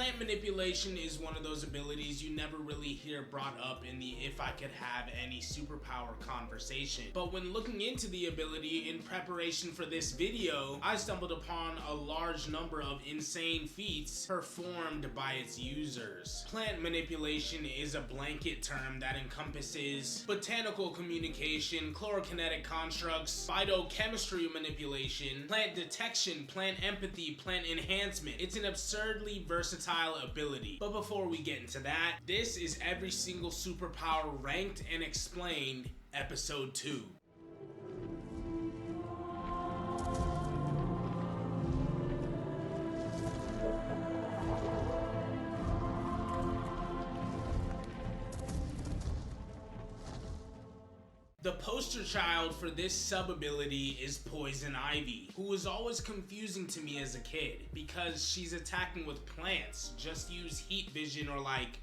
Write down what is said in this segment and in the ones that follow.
Plant manipulation is one of those abilities you never really hear brought up in the if I could have any superpower conversation. But when looking into the ability in preparation for this video, I stumbled upon a large number of insane feats performed by its users. Plant manipulation is a blanket term that encompasses botanical communication, chlorokinetic constructs, phytochemistry manipulation, plant detection, plant empathy, plant enhancement. It's an absurdly versatile ability. But before we get into that, this is every single superpower ranked and explained, episode 2. The poster child for this sub-ability is Poison Ivy, who was always confusing to me as a kid, because she's attacking with plants. Just use heat vision or like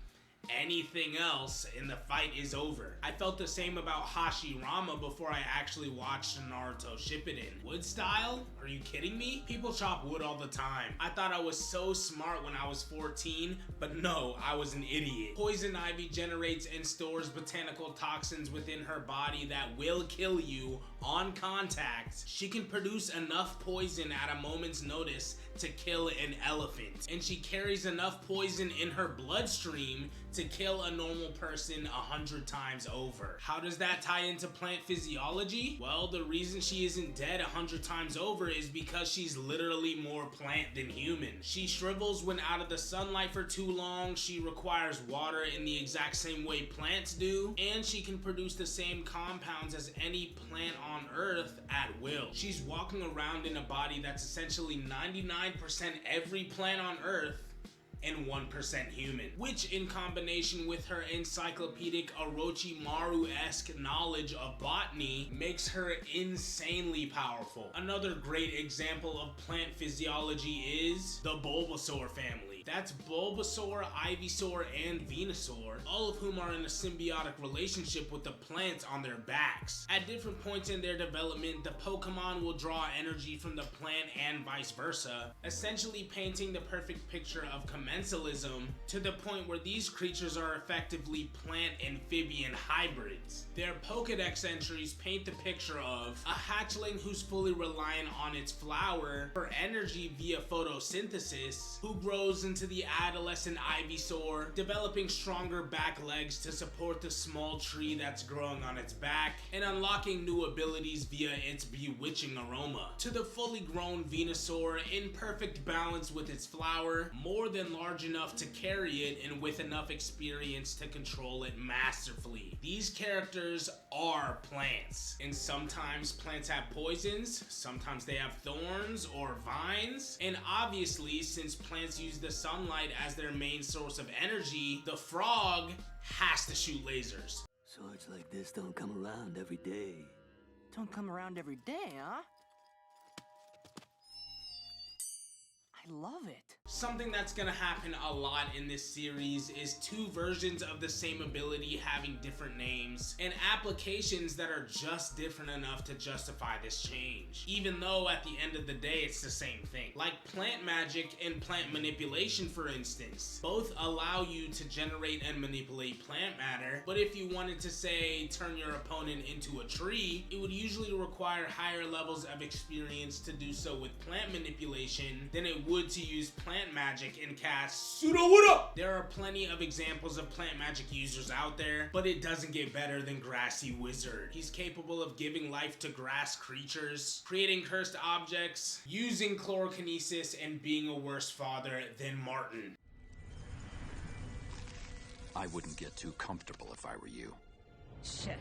anything else and the fight is over. I felt the same about Hashirama before I actually watched Naruto Shippuden. Wood style? Are you kidding me? People chop wood all the time. I thought I was so smart when I was 14, but no, I was an idiot. Poison Ivy generates and stores botanical toxins within her body that will kill you on contact. She can produce enough poison at a moment's notice to kill an elephant, and she carries enough poison in her bloodstream to kill a normal person 100 times over. How does that tie into plant physiology? Well, the reason she isn't dead 100 times over is because she's literally more plant than human. She shrivels when out of the sunlight for too long, she requires water in the exact same way plants do, and she can produce the same compounds as any plant on Earth at will. She's walking around in a body that's essentially 99% every plant on Earth and 1% human, which in combination with her encyclopedic Orochimaru-esque knowledge of botany makes her insanely powerful. Another great example of plant physiology is the Bulbasaur family. That's Bulbasaur, Ivysaur, and Venusaur, all of whom are in a symbiotic relationship with the plants on their backs. At different points in their development, the Pokemon will draw energy from the plant and vice versa, essentially painting the perfect picture of commensalism to the point where these creatures are effectively plant-amphibian hybrids. Their Pokedex entries paint the picture of a hatchling who's fully reliant on its flower for energy via photosynthesis, who grows into the adolescent Ivysaur, developing stronger back legs to support the small tree that's growing on its back, and unlocking new abilities via its bewitching aroma, to the fully grown Venusaur in perfect balance with its flower, more than large enough to carry it and with enough experience to control it masterfully. These characters are plants, and sometimes plants have poisons, sometimes they have thorns or vines, and obviously since plants use the sunlight as their main source of energy, the frog has to shoot lasers. Swords like this don't come around every day. Don't come around every day, huh? I love it. Something that's gonna happen a lot in this series is two versions of the same ability having different names, and applications that are just different enough to justify this change, even though at the end of the day it's the same thing. Like plant magic and plant manipulation, for instance. Both allow you to generate and manipulate plant matter, but if you wanted to, say, turn your opponent into a tree, it would usually require higher levels of experience to do so with plant manipulation than it would to use plant magic and cast Sudowoodo! There are plenty of examples of plant magic users out there, but it doesn't get better than Grassy Wizard. He's capable of giving life to grass creatures, creating cursed objects, using Chlorokinesis, and being a worse father than Martin. I wouldn't get too comfortable if I were you. Shit.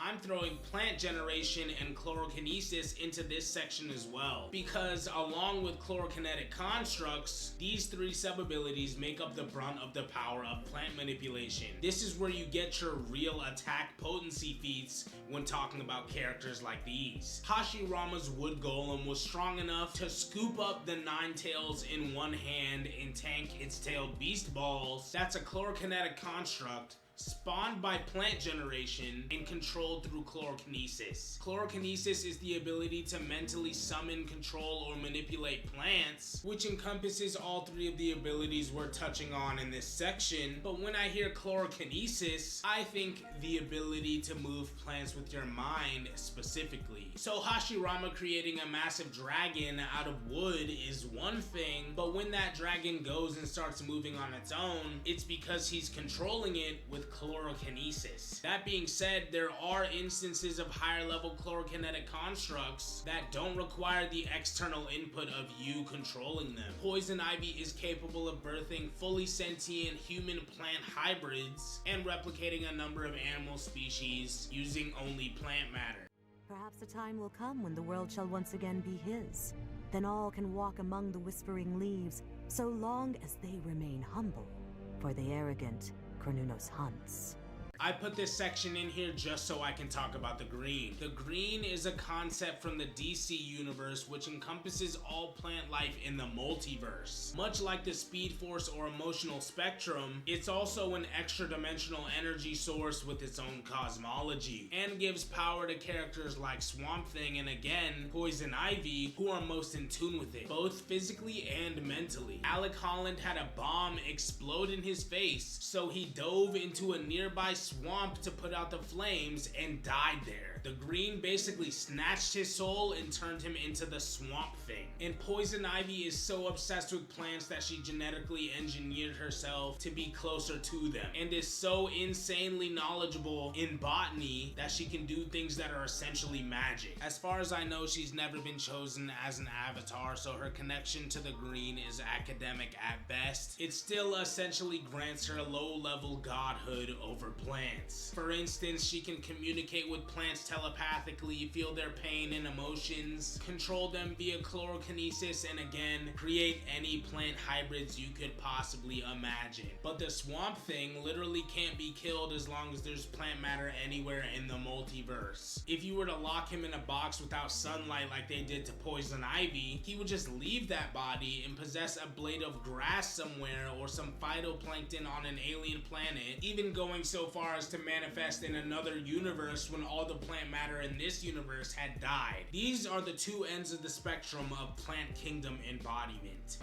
I'm throwing plant generation and chlorokinesis into this section as well, because along with chlorokinetic constructs, these three sub-abilities make up the brunt of the power of plant manipulation. This is where you get your real attack potency feats when talking about characters like these. Hashirama's wood golem was strong enough to scoop up the Ninetales in one hand and tank its tailed beast balls. That's a chlorokinetic construct, spawned by plant generation and controlled through chlorokinesis. Chlorokinesis is the ability to mentally summon, control, or manipulate plants, which encompasses all three of the abilities we're touching on in this section. But when I hear chlorokinesis, I think the ability to move plants with your mind specifically. So Hashirama creating a massive dragon out of wood is one thing, but when that dragon goes and starts moving on its own, it's because he's controlling it with chlorokinesis. That being said, there are instances of higher level chlorokinetic constructs that don't require the external input of you controlling them. Poison ivy is capable of birthing fully sentient human plant hybrids and replicating a number of animal species using only plant matter. Perhaps a time will come when the world shall once again be his. Then all can walk among the whispering leaves, so long as they remain humble, for the arrogant Cornunos hunts. I put this section in here just so I can talk about the green. The green is a concept from the DC universe which encompasses all plant life in the multiverse. Much like the Speed Force or emotional spectrum, it's also an extra dimensional energy source with its own cosmology, and gives power to characters like Swamp Thing and again, Poison Ivy, who are most in tune with it, both physically and mentally. Alec Holland had a bomb explode in his face, so he dove into a nearby swamp to put out the flames and died there. The green basically snatched his soul and turned him into the Swamp Thing. And Poison Ivy is so obsessed with plants that she genetically engineered herself to be closer to them, and is so insanely knowledgeable in botany that she can do things that are essentially magic. As far as I know, she's never been chosen as an avatar, so her connection to the green is academic at best. It still essentially grants her low-level godhood over plants. For instance, she can communicate with plants telepathically, feel their pain and emotions, control them via chlorokinesis, and again, create any plant hybrids you could possibly imagine. But the Swamp Thing literally can't be killed as long as there's plant matter anywhere in the multiverse. If you were to lock him in a box without sunlight like they did to Poison Ivy, he would just leave that body and possess a blade of grass somewhere or some phytoplankton on an alien planet, even going so far as to manifest in another universe when all the plant matter in this universe had died. These are the two ends of the spectrum of Plant Kingdom embodiment.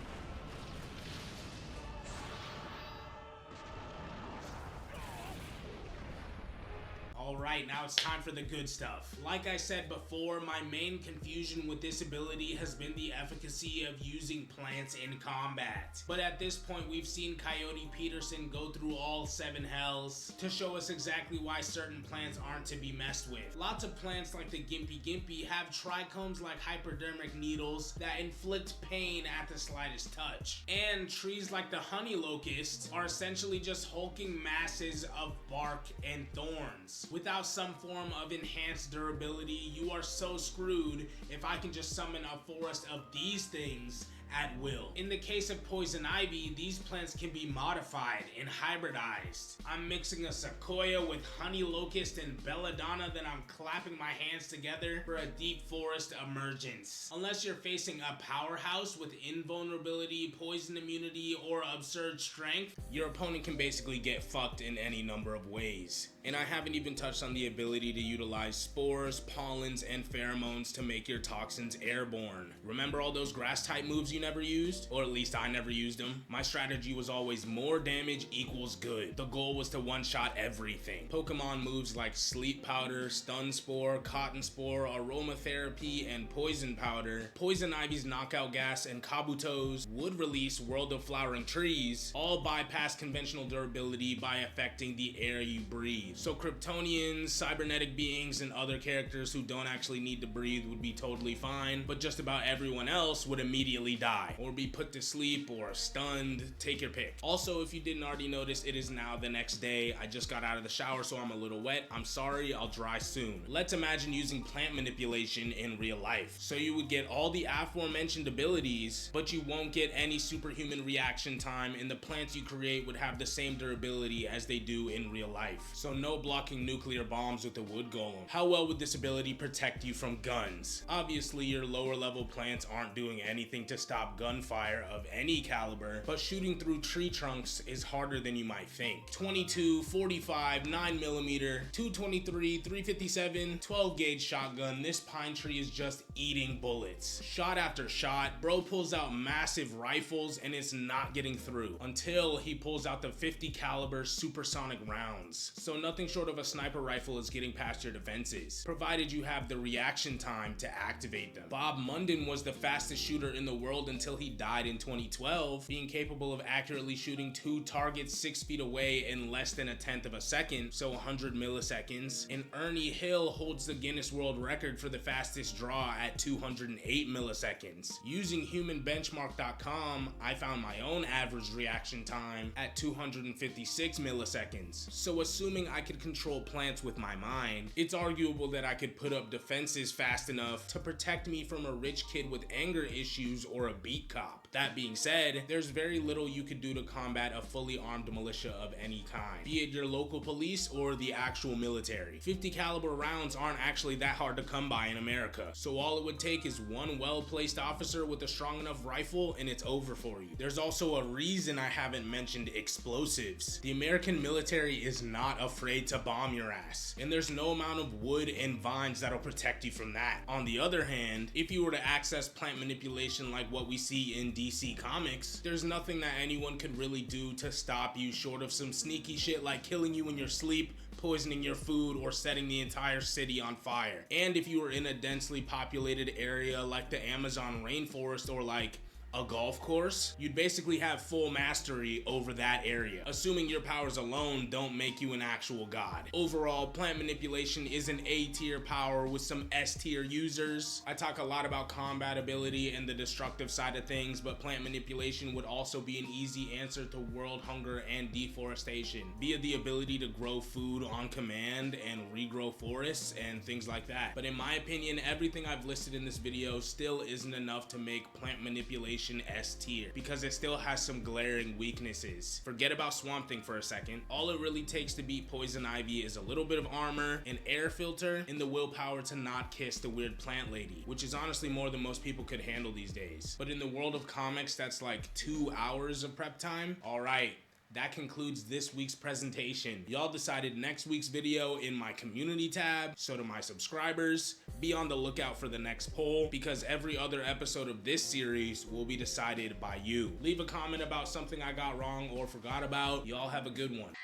Alright, now it's time for the good stuff. Like I said before, my main confusion with this ability has been the efficacy of using plants in combat. But at this point, we've seen Coyote Peterson go through all 7 hells to show us exactly why certain plants aren't to be messed with. Lots of plants like the Gimpy Gimpy have trichomes like hypodermic needles that inflict pain at the slightest touch. And trees like the honey locust are essentially just hulking masses of bark and thorns. Without some form of enhanced durability, you are so screwed if I can just summon a forest of these things at will. In the case of Poison Ivy, these plants can be modified and hybridized. I'm mixing a sequoia with honey locust and belladonna, then I'm clapping my hands together for a deep forest emergence. Unless you're facing a powerhouse with invulnerability, poison immunity, or absurd strength, your opponent can basically get fucked in any number of ways. And I haven't even touched on the ability to utilize spores, pollens, and pheromones to make your toxins airborne. Remember all those grass type moves you never used? Or at least I never used them. My strategy was always more damage equals good. The goal was to one-shot everything. Pokemon moves like Sleep Powder, Stun Spore, Cotton Spore, Aromatherapy, and Poison Powder, Poison Ivy's Knockout Gas, and Kabuto's Wood Release World of Flowering Trees all bypass conventional durability by affecting the air you breathe. So Kryptonians, cybernetic beings, and other characters who don't actually need to breathe would be totally fine, but just about everyone else would immediately die, or be put to sleep, or stunned, take your pick. Also, if you didn't already notice, it is now the next day. I just got out of the shower, so I'm a little wet. I'm sorry, I'll dry soon. Let's imagine using plant manipulation in real life. So you would get all the aforementioned abilities, but you won't get any superhuman reaction time, and the plants you create would have the same durability as they do in real life. So no blocking nuclear bombs with a wood golem. How well would this ability protect you from guns? Obviously, your lower level plants aren't doing anything to stop stop gunfire of any caliber, but shooting through tree trunks is harder than you might think. 22, 45, 9mm, 223, 357, 12 gauge shotgun, this pine tree is just eating bullets. Shot after shot, bro pulls out massive rifles and it's not getting through until he pulls out the 50 caliber supersonic rounds. So nothing short of a sniper rifle is getting past your defenses, provided you have the reaction time to activate them. Bob Munden was the fastest shooter in the world until he died in 2012, being capable of accurately shooting 2 targets 6 feet away in less than 1/10 of a second, so 100 milliseconds. And Ernie Hill holds the Guinness World Record for the fastest draw at 208 milliseconds. Using humanbenchmark.com, I found my own average reaction time at 256 milliseconds. So assuming I could control plants with my mind, it's arguable that I could put up defenses fast enough to protect me from a rich kid with anger issues or a beat cop. That being said, there's very little you could do to combat a fully armed militia of any kind, be it your local police or the actual military. 50 caliber rounds aren't actually that hard to come by in America, so all it would take is one well-placed officer with a strong enough rifle and it's over for you. There's also a reason I haven't mentioned explosives. The American military is not afraid to bomb your ass, and there's no amount of wood and vines that'll protect you from that. On the other hand, if you were to access plant manipulation like what we see in DC Comics, there's nothing that anyone could really do to stop you short of some sneaky shit like killing you in your sleep, poisoning your food, or setting the entire city on fire. And if you were in a densely populated area like the Amazon rainforest or like a golf course, you'd basically have full mastery over that area, assuming your powers alone don't make you an actual god. Overall, plant manipulation is an A-tier power with some S-tier users. I talk a lot about combat ability and the destructive side of things, but plant manipulation would also be an easy answer to world hunger and deforestation via the ability to grow food on command and regrow forests and things like that. But in my opinion, everything I've listed in this video still isn't enough to make plant manipulation S tier, because it still has some glaring weaknesses. Forget about Swamp Thing for a second. All it really takes to beat Poison Ivy is a little bit of armor, an air filter, and the willpower to not kiss the weird plant lady, which is honestly more than most people could handle these days. But in the world of comics, that's like 2 hours of prep time. All right. That concludes this week's presentation. Y'all decided next week's video in my community tab, so to my subscribers, be on the lookout for the next poll, because every other episode of this series will be decided by you. Leave a comment about something I got wrong or forgot about. Y'all have a good one.